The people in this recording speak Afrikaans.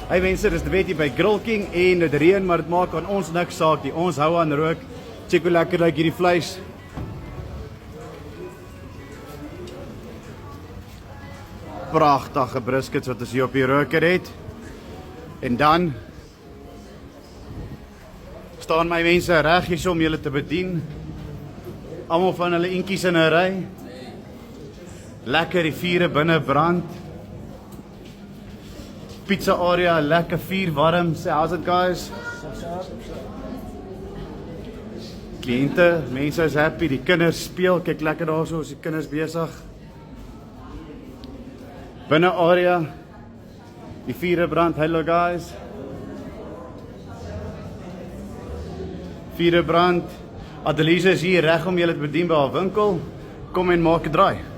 Hey mense, dis weet jy by Grill King en dit reën, maar dit maak aan ons niks saak nie. Ons hou aan rook. Check hoe lekker lyk hierdie vleis. Pragtige briskets wat ons hier op die roker het. En dan staan my mense reg hier om julle te bedien. Almal van hulle eentjies in 'n ry. Lekker die vure binne brand. Pizza area, lekker vuur warm. Say, how's it guys? Kliënte, mense is happy, die kinders speel, kyk lekker daarso, is die kinders besig. Binne area, die vure brand, hello guys. Vure brand, Adelise is hier reg om julle te bedien by haar winkel. Kom en maak 'n draai.